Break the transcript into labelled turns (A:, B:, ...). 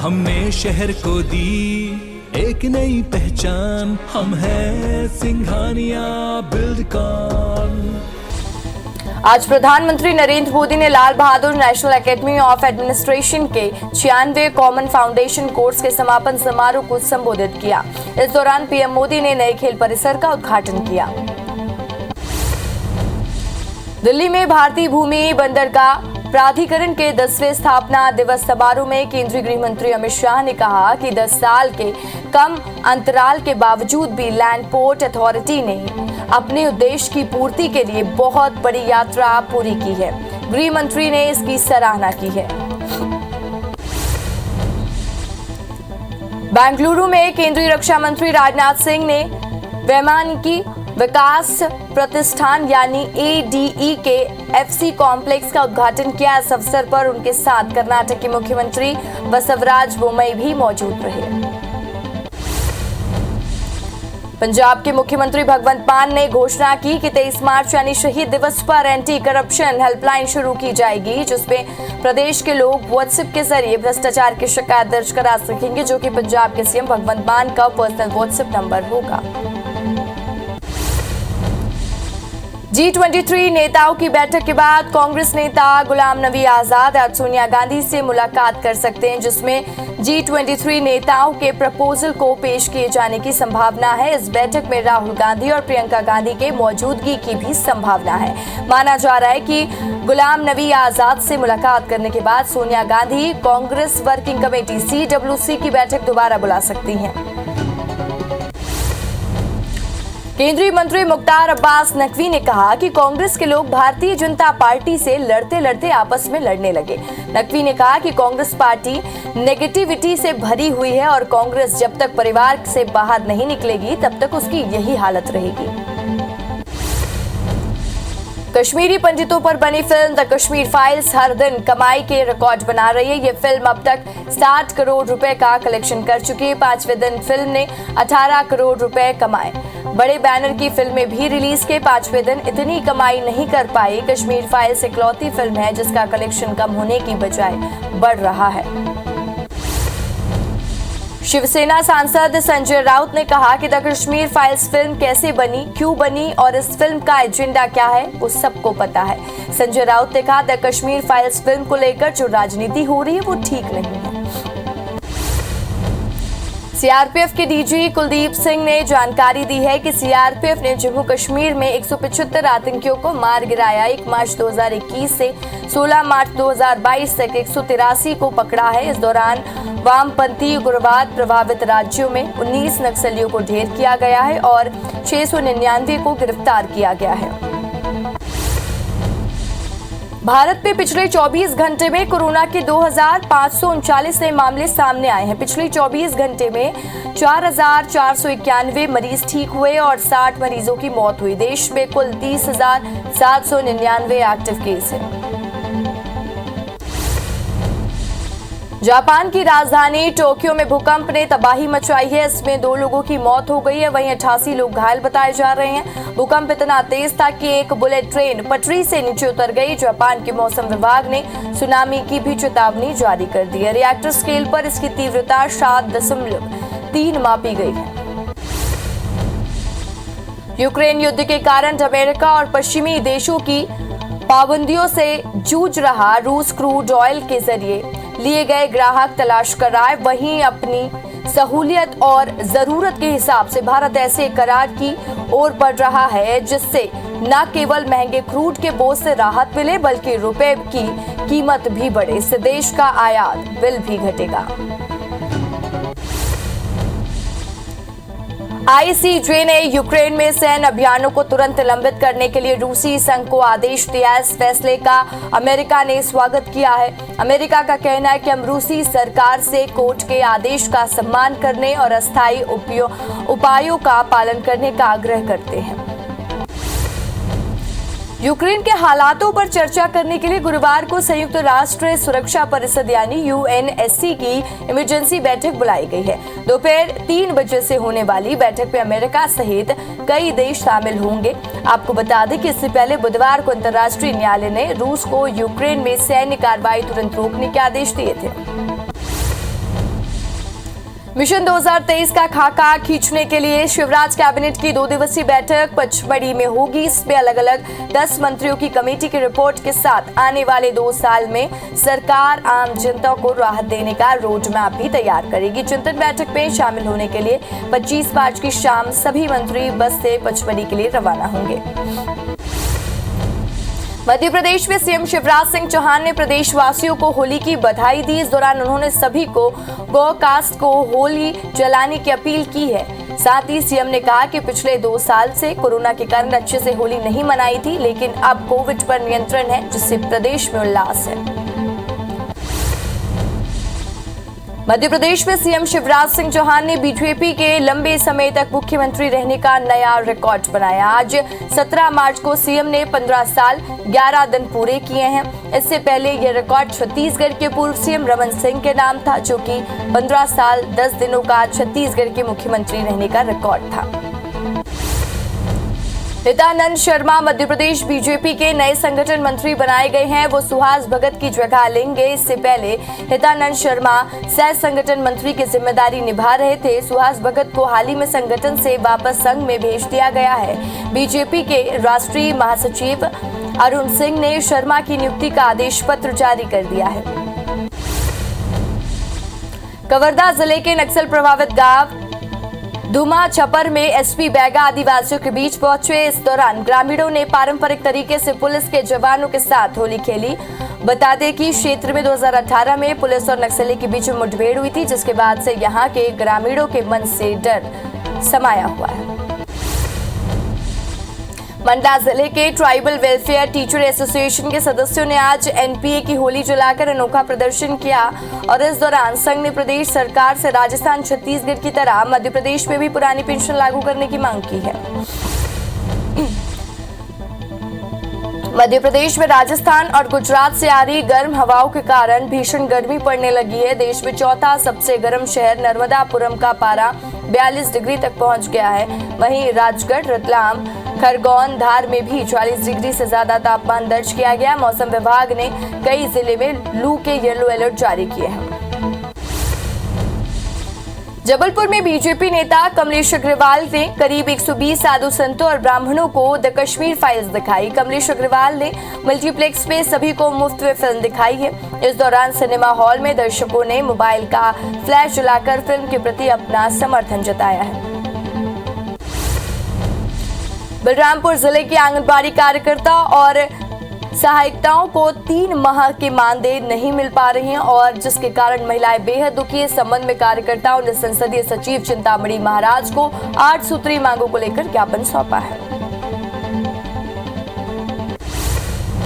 A: हमने शहर को दी एक नई पहचान, हम हैं सिंघानिया बिल्डकॉन।
B: आज प्रधानमंत्री नरेंद्र मोदी ने Lal Bahadur national academy of administration के 96वें कॉमन फाउंडेशन कोर्स के समापन समारोह को संबोधित किया। इस दौरान पीएम मोदी ने नए खेल परिसर का उद्घाटन किया। दिल्ली में भारतीय भूमि बंदरगाह प्राधिकरण के 10वें स्थापना दिवस समारोह में केंद्रीय गृह मंत्री अमित शाह ने कहा कि 10 साल के कम अंतराल के बावजूद भी लैंड पोर्ट अथॉरिटी ने अपने उद्देश्य की पूर्ति के लिए बहुत बड़ी यात्रा पूरी की है। गृह मंत्री ने इसकी सराहना की है। बेंगलुरु में केंद्रीय रक्षा मंत्री राजनाथ सिंह ने वैमानिकी विकास प्रतिष्ठान यानी ADE के FC कॉम्प्लेक्स का उद्घाटन किया। इस अवसर पर उनके साथ कर्नाटक के मुख्यमंत्री बसवराज बोम्मई भी मौजूद रहे। पंजाब के मुख्यमंत्री भगवंत मान ने घोषणा की कि 23 मार्च यानी शहीद दिवस पर एंटी करप्शन हेल्पलाइन शुरू की जाएगी, जिसमें प्रदेश के लोग व्हाट्सएप के जरिए भ्रष्टाचार की शिकायत दर्ज करा सकेंगे, जो कि पंजाब के सीएम भगवंत मान का पर्सनल व्हाट्सएप नंबर होगा। G23 नेताओं की बैठक के बाद कांग्रेस नेता गुलाम नबी आजाद आज सोनिया गांधी से मुलाकात कर सकते हैं, जिसमें G23 नेताओं के प्रपोजल को पेश किए जाने की संभावना है। इस बैठक में राहुल गांधी और प्रियंका गांधी के मौजूदगी की भी संभावना है। माना जा रहा है कि गुलाम नबी आजाद से मुलाकात करने के बाद Sonia Gandhi Congress working committee CWC की बैठक दोबारा बुला सकती हैं। केंद्रीय मंत्री मुख्तार अब्बास नकवी ने कहा कि कांग्रेस के लोग भारतीय जनता पार्टी से लड़ते लड़ते आपस में लड़ने लगे। नकवी ने कहा कि कांग्रेस पार्टी नेगेटिविटी से भरी हुई है और कांग्रेस जब तक परिवार से बाहर नहीं निकलेगी तब तक उसकी यही हालत रहेगी। कश्मीरी पंडितों पर बनी फिल्म द कश्मीर फाइल्स हर दिन कमाई के रिकॉर्ड बना रही है। ये फिल्म अब तक 60 करोड़ रुपए का कलेक्शन कर चुकी है। 5वें दिन फिल्म ने 18 करोड़ रुपए कमाए। बड़े बैनर की फिल्में भी रिलीज के 5वें दिन इतनी कमाई नहीं कर पाई। कश्मीर फाइल्स इकलौती फिल्म है जिसका कलेक्शन कम होने की बजाय बढ़ रहा है। शिवसेना सांसद संजय राउत ने कहा कि द कश्मीर फाइल्स फिल्म कैसे बनी, क्यों बनी और इस फिल्म का एजेंडा क्या है वो सबको पता है। संजय राउत ने कहा द कश्मीर फाइल्स फिल्म को लेकर जो राजनीति हो रही है वो ठीक नहीं है। सीआरपीएफ के डीजी कुलदीप सिंह ने जानकारी दी है कि सीआरपीएफ ने जम्मू कश्मीर में 175 आतंकियों को मार गिराया। 1 मार्च 2021 से 16 मार्च 2022 तक 183 को पकड़ा है। इस दौरान वामपंथी उग्रवाद प्रभावित राज्यों में 19 नक्सलियों को ढेर किया गया है और 699 को गिरफ्तार किया गया है। भारत में पिछले 24 घंटे में कोरोना के 2539 नए मामले सामने आए हैं। पिछले 24 घंटे में 4491 मरीज ठीक हुए और 60 मरीजों की मौत हुई। देश में कुल 30,799 एक्टिव केस हैं। जापान की राजधानी टोक्यो में भूकंप ने तबाही मचाई है। इसमें 2 लोगों की मौत हो गई है, वहीं 88 लोग घायल बताए जा रहे हैं। भूकंप इतना तेज था कि एक बुलेट ट्रेन पटरी से नीचे उतर गई। जापान के मौसम विभाग ने सुनामी की भी चेतावनी जारी कर दी है। रिएक्टर स्केल पर इसकी तीव्रता 7.3 मापी गई है। यूक्रेन युद्ध के कारण अमेरिका और पश्चिमी देशों की पाबंदियों से जूझ रहा रूस क्रूड ऑयल के जरिए लिए गए ग्राहक तलाश कर रहा है। वहीं अपनी सहूलियत और जरूरत के हिसाब से भारत ऐसे करार की ओर बढ़ रहा है जिससे न केवल महंगे क्रूड के बोझ से राहत मिले बल्कि रुपए की कीमत भी बढ़े। इससे देश का आयात बिल भी घटेगा। आईसीजे ने यूक्रेन में सैन्य अभियानों को तुरंत निलंबित करने के लिए रूसी संघ को आदेश दिया। इस फैसले का अमेरिका ने स्वागत किया है। अमेरिका का कहना है कि हम रूसी सरकार से कोर्ट के आदेश का सम्मान करने और अस्थायी उपायों का पालन करने का आग्रह करते हैं। यूक्रेन के हालातों पर चर्चा करने के लिए गुरुवार को संयुक्त राष्ट्र सुरक्षा परिषद यानी यूएनएससी की इमरजेंसी बैठक बुलाई गई है। दोपहर 3 बजे से होने वाली बैठक में अमेरिका सहित कई देश शामिल होंगे। आपको बता दें कि इससे पहले बुधवार को अंतर्राष्ट्रीय न्यायालय ने रूस को यूक्रेन में सैन्य कार्रवाई तुरंत रोकने के आदेश दिए थे। मिशन 2023 का खाका खींचने के लिए शिवराज कैबिनेट की 2 दिवसीय बैठक पचमढ़ी में होगी। इसमें अलग अलग 10 मंत्रियों की कमेटी की रिपोर्ट के साथ आने वाले 2 साल में सरकार आम जनता को राहत देने का रोड मैप भी तैयार करेगी। चिंतन बैठक में शामिल होने के लिए 25 मार्च की शाम सभी मंत्री बस से पचमढ़ी के लिए रवाना होंगे। मध्य प्रदेश में सीएम शिवराज सिंह चौहान ने प्रदेशवासियों को होली की बधाई दी। इस दौरान उन्होंने सभी को गौ कास्ट को होली जलाने की अपील की है। साथ ही सीएम ने कहा कि पिछले 2 साल से कोरोना के कारण अच्छे से होली नहीं मनाई थी, लेकिन अब कोविड पर नियंत्रण है, जिससे प्रदेश में उल्लास है। मध्य प्रदेश में सीएम शिवराज सिंह चौहान ने बीजेपी के लंबे समय तक मुख्यमंत्री रहने का नया रिकॉर्ड बनाया। आज 17 मार्च को सीएम ने 15 साल 11 दिन पूरे किए हैं। इससे पहले यह रिकॉर्ड छत्तीसगढ़ के पूर्व सीएम रमन सिंह के नाम था, जो कि 15 साल 10 दिनों का छत्तीसगढ़ के मुख्यमंत्री रहने का रिकॉर्ड था। हितानंद शर्मा मध्य प्रदेश बीजेपी के नए संगठन मंत्री बनाए गए हैं। वो सुहास भगत की जगह लेंगे। इससे पहले हितानंद शर्मा सह संगठन मंत्री की जिम्मेदारी निभा रहे थे। सुहास भगत को हाल ही में संगठन से वापस संघ में भेज दिया गया है। बीजेपी के राष्ट्रीय महासचिव अरुण सिंह ने शर्मा की नियुक्ति का आदेश पत्र जारी कर दिया है। कवर्धा जिले के नक्सल प्रभावित गांव धुमा छपर में एसपी बैगा आदिवासियों के बीच पहुंचे। इस दौरान ग्रामीणों ने पारंपरिक तरीके से पुलिस के जवानों के साथ होली खेली। बता दें कि क्षेत्र में 2018 में पुलिस और नक्सली के बीच मुठभेड़ हुई थी, जिसके बाद से यहां के ग्रामीणों के मन से डर समाया हुआ है। मंडला जिले के ट्राइबल वेलफेयर टीचर एसोसिएशन के सदस्यों ने आज एनपीए की होली जलाकर अनोखा प्रदर्शन किया और इस दौरान संघ ने प्रदेश सरकार से राजस्थान छत्तीसगढ़ की तरह मध्य प्रदेश में भी पुरानी पेंशन लागू करने की मांग की है। मध्य प्रदेश में राजस्थान और गुजरात से आ रही गर्म हवाओं के कारण भीषण गर्मी पड़ने लगी है। देश में चौथा सबसे गर्म शहर नर्मदापुरम का पारा 42 डिग्री तक पहुंच गया है। वहीं राजगढ़, रतलाम, खरगोन, धार में भी 40 डिग्री से ज्यादा तापमान दर्ज किया गया। मौसम विभाग ने कई जिले में लू के येलो अलर्ट जारी किए हैं। जबलपुर में बीजेपी नेता कमलेश अग्रवाल ने करीब 120 साधु संतों और ब्राह्मणों को द कश्मीर फाइल्स दिखाई। कमलेश अग्रवाल ने मल्टीप्लेक्स में सभी को मुफ्त में फिल्म दिखाई है। इस दौरान सिनेमा हॉल में दर्शकों ने मोबाइल का फ्लैश जलाकर फिल्म के प्रति अपना समर्थन जताया है। बलरामपुर जिले के आंगनबाड़ी कार्यकर्ता और सहायिकाओं को 3 माह के मानदेय नहीं मिल पा रहे हैं और जिसके कारण महिलाएं बेहद दुखी। इस संबंध में कार्यकर्ताओं ने संसदीय सचिव चिंतामणि महाराज को 8 सूत्री मांगों को लेकर ज्ञापन सौंपा है।